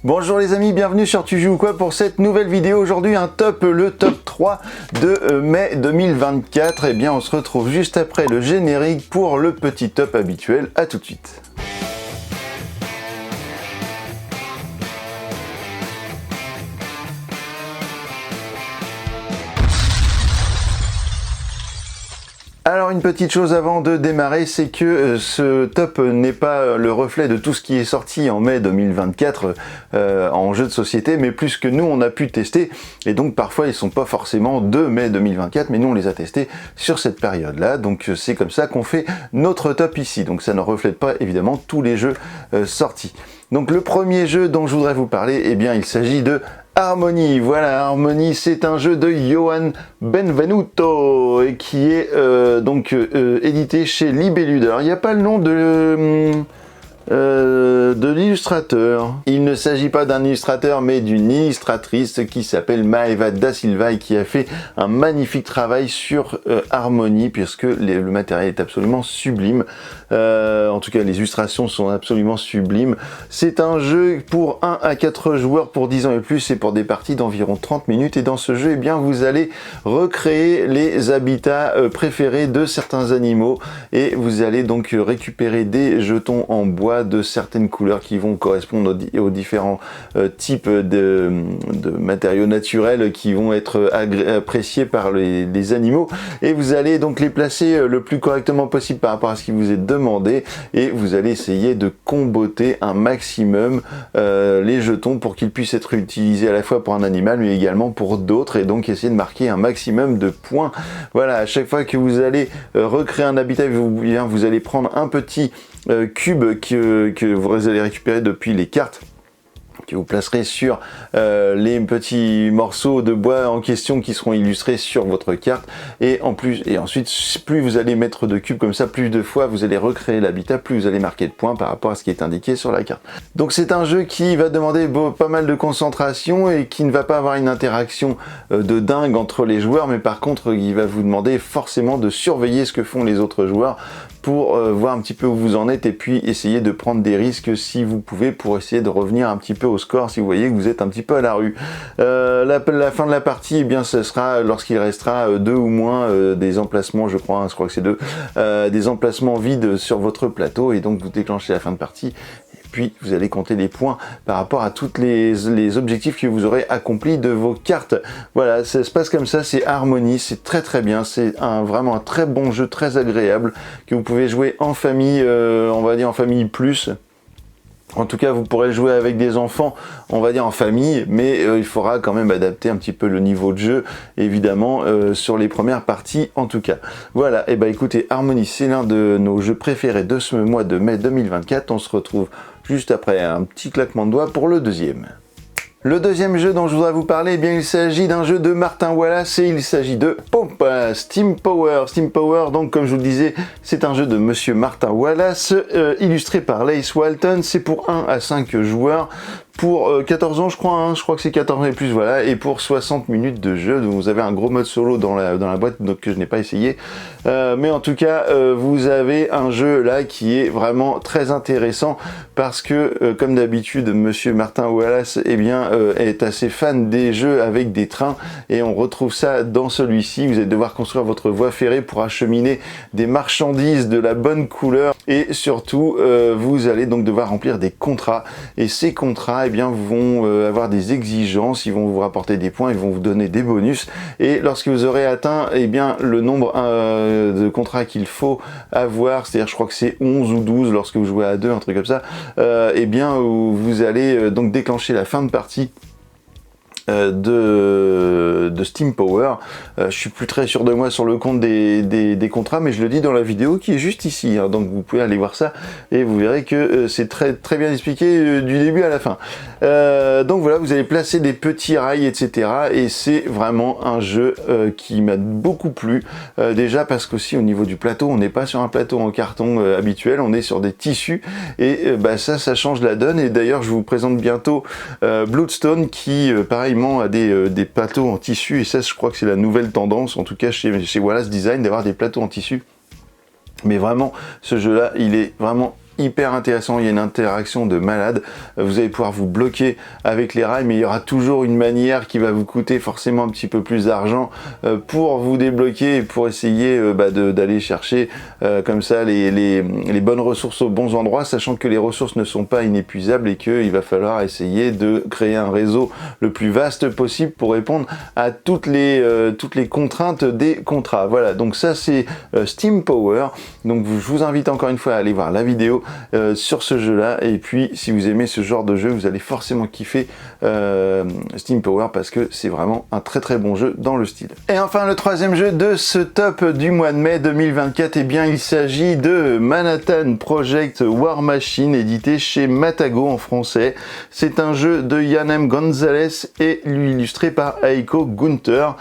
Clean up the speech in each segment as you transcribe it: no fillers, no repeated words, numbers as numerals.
Bonjour les amis, bienvenue sur Tu joues quoi pour cette nouvelle vidéo. Aujourd'hui le top 3 de mai 2024. Et bien on se retrouve juste après le générique pour le petit top habituel. À tout de suite. Alors une petite chose avant de démarrer, c'est que ce top n'est pas le reflet de tout ce qui est sorti en mai 2024 en jeu de société, mais plus que nous on a pu tester, et donc parfois ils sont pas forcément de mai 2024, mais nous on les a testés sur cette période-là, donc c'est comme ça qu'on fait notre top ici, donc ça ne reflète pas évidemment tous les jeux sortis. Donc le premier jeu dont je voudrais vous parler, eh bien il s'agit de Harmony. Voilà, Harmony, c'est un jeu de Johan Benvenuto et qui est édité chez Libelluder. Il n'y a pas le nom de l'illustrateur. Il ne s'agit pas d'un illustrateur mais d'une illustratrice qui s'appelle Maeva da Silva et qui a fait un magnifique travail sur Harmony, puisque le matériel est absolument sublime. En tout cas les illustrations sont absolument sublimes. C'est un jeu pour 1 à 4 joueurs pour 10 ans et plus, et pour des parties d'environ 30 minutes, et dans ce jeu eh bien vous allez recréer les habitats préférés de certains animaux, et vous allez donc récupérer des jetons en bois de certaines couleurs qui vont correspondre aux différents types de matériaux naturels qui vont être appréciés par les animaux, et vous allez donc les placer le plus correctement possible par rapport à ce qui vous est demandé, et vous allez essayer de comboter un maximum les jetons pour qu'ils puissent être utilisés à la fois pour un animal mais également pour d'autres, et donc essayer de marquer un maximum de points. Voilà, à chaque fois que vous allez recréer un habitat, vous allez prendre un petit cube que vous allez récupérer depuis les cartes, que vous placerez sur les petits morceaux de bois en question qui seront illustrés sur votre carte, et ensuite plus vous allez mettre de cubes comme ça, plus de fois vous allez recréer l'habitat, plus vous allez marquer de points par rapport à ce qui est indiqué sur la carte. Donc c'est un jeu qui va demander pas mal de concentration et qui ne va pas avoir une interaction de dingue entre les joueurs, mais par contre il va vous demander forcément de surveiller ce que font les autres joueurs pour voir un petit peu où vous en êtes, et puis essayer de prendre des risques si vous pouvez pour essayer de revenir un petit peu au score si vous voyez que vous êtes un petit peu à la rue. La fin de la partie, eh bien ce sera lorsqu'il restera 2 ou moins des emplacements, je crois que c'est 2, des emplacements vides sur votre plateau, et donc vous déclenchez la fin de partie. Puis vous allez compter les points par rapport à tous les objectifs que vous aurez accomplis de vos cartes. Voilà, ça se passe comme ça, c'est Harmony, c'est très bien, c'est vraiment un très bon jeu, très agréable, que vous pouvez jouer en famille, on va dire en famille plus. En tout cas, vous pourrez le jouer avec des enfants, on va dire en famille, mais il faudra quand même adapter un petit peu le niveau de jeu, évidemment, sur les premières parties en tout cas. Voilà, et bah écoutez, Harmony, c'est l'un de nos jeux préférés de ce mois de mai 2024. On se retrouve juste après un petit claquement de doigts pour le deuxième. Le deuxième jeu dont je voudrais vous parler, eh bien, il s'agit d'un jeu de Martin Wallace, et il s'agit de Steam Power. Steam Power, donc comme je vous le disais, c'est un jeu de monsieur Martin Wallace, illustré par Lace Walton. C'est pour 1 à 5 joueurs, pour 14 ans je crois, je crois que c'est 14 ans et plus, voilà, et pour 60 minutes de jeu. Donc vous avez un gros mode solo dans la boîte, donc que je n'ai pas essayé, mais en tout cas vous avez un jeu là qui est vraiment très intéressant, parce que comme d'habitude monsieur Martin Wallace eh bien est assez fan des jeux avec des trains, et on retrouve ça dans celui-ci. Vous allez devoir construire votre voie ferrée pour acheminer des marchandises de la bonne couleur, et surtout vous allez donc devoir remplir des contrats, et ces contrats eh bien vont avoir des exigences, ils vont vous rapporter des points, ils vont vous donner des bonus, et lorsque vous aurez atteint eh bien le nombre de contrats qu'il faut avoir, c'est-à-dire je crois que c'est 11 ou 12 lorsque vous jouez à 2, un truc comme ça, eh bien vous allez donc déclencher la fin de partie de Steam Power. Je suis plus très sûr de moi sur le compte des contrats, mais je le dis dans la vidéo qui est juste ici, hein, donc vous pouvez aller voir ça et vous verrez que c'est très bien expliqué du début à la fin. Donc voilà, vous allez placer des petits rails, etc. Et c'est vraiment un jeu qui m'a beaucoup plu, déjà parce qu'aussi au niveau du plateau, on n'est pas sur un plateau en carton habituel, on est sur des tissus, et ça change la donne. Et d'ailleurs je vous présente bientôt Bloodstone qui pareil à des plateaux en tissu, et ça je crois que c'est la nouvelle tendance, en tout cas chez Wallace Design, d'avoir des plateaux en tissu. Mais vraiment, ce jeu-là, il est vraiment hyper intéressant, il y a une interaction de malade, vous allez pouvoir vous bloquer avec les rails, mais il y aura toujours une manière qui va vous coûter forcément un petit peu plus d'argent pour vous débloquer et pour essayer d'aller chercher comme ça les bonnes ressources aux bons endroits, sachant que les ressources ne sont pas inépuisables et qu'il va falloir essayer de créer un réseau le plus vaste possible pour répondre à toutes les contraintes des contrats. Voilà, donc ça c'est Steam Power. Donc je vous invite encore une fois à aller voir la vidéo sur ce jeu là, et puis si vous aimez ce genre de jeu, vous allez forcément kiffer Steam Power parce que c'est vraiment un très très bon jeu dans le style. Et enfin le troisième jeu de ce top du mois de mai 2024, et bien il s'agit de Manhattan Project War Machine, édité chez Matago en français. C'est un jeu de Yann M. Gonzalez et illustré par Aiko Gunther.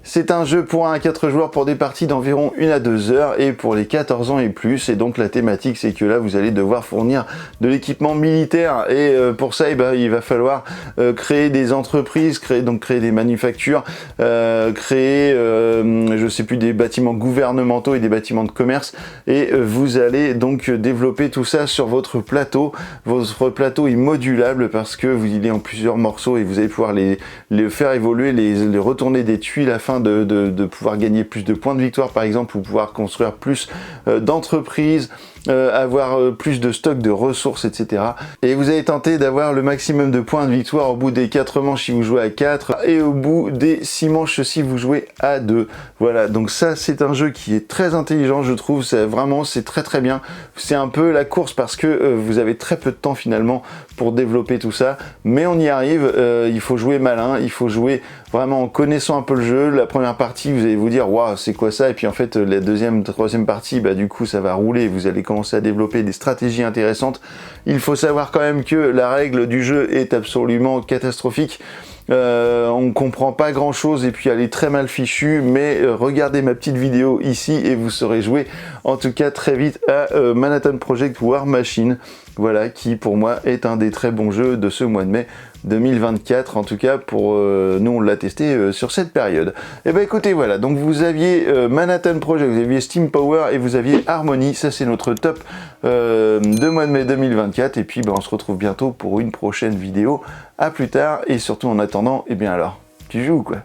C'est un jeu pour 1 à 4 joueurs pour des parties d'environ 1 à 2 heures et pour les 14 ans et plus. Et donc la thématique, c'est que là vous allez devoir fournir de l'équipement militaire, et pour ça il va falloir créer des entreprises, créer des manufactures, créer je sais plus, des bâtiments gouvernementaux et des bâtiments de commerce, et vous allez donc développer tout ça sur votre plateau. Votre plateau est modulable parce que il est en plusieurs morceaux et vous allez pouvoir les faire évoluer, les retourner des tuiles afin de pouvoir gagner plus de points de victoire par exemple, ou pouvoir construire plus d'entreprises, avoir plus de stock de ressources, etc. Et vous allez tenter d'avoir le maximum de points de victoire au bout des 4 manches si vous jouez à 4 et au bout des 6 manches si vous jouez à 2. Voilà, donc ça c'est un jeu qui est très intelligent, je trouve. C'est très très bien. C'est un peu la course parce que vous avez très peu de temps finalement pour développer tout ça, mais on y arrive. Il faut jouer malin, il faut jouer vraiment en connaissant un peu le jeu. La première partie, vous allez vous dire waouh, c'est quoi ça, et puis en fait la deuxième, troisième partie, du coup ça va rouler, vous allez commencer à développer des stratégies intéressantes. Il faut savoir quand même que la règle du jeu est absolument catastrophique. On comprend pas grand chose et puis elle est très mal fichue, mais regardez ma petite vidéo ici et vous saurez jouer en tout cas très vite à Manhattan Project War Machine, voilà, qui pour moi est un des très bons jeux de ce mois de mai 2024, en tout cas pour nous on l'a testé sur cette période. Et ben écoutez, voilà, donc vous aviez Manhattan Project, vous aviez Steam Power et vous aviez Harmony. Ça c'est notre top de mois de mai 2024, et puis on se retrouve bientôt pour une prochaine vidéo. À plus tard, et surtout en attendant, et bien alors, tu joues quoi?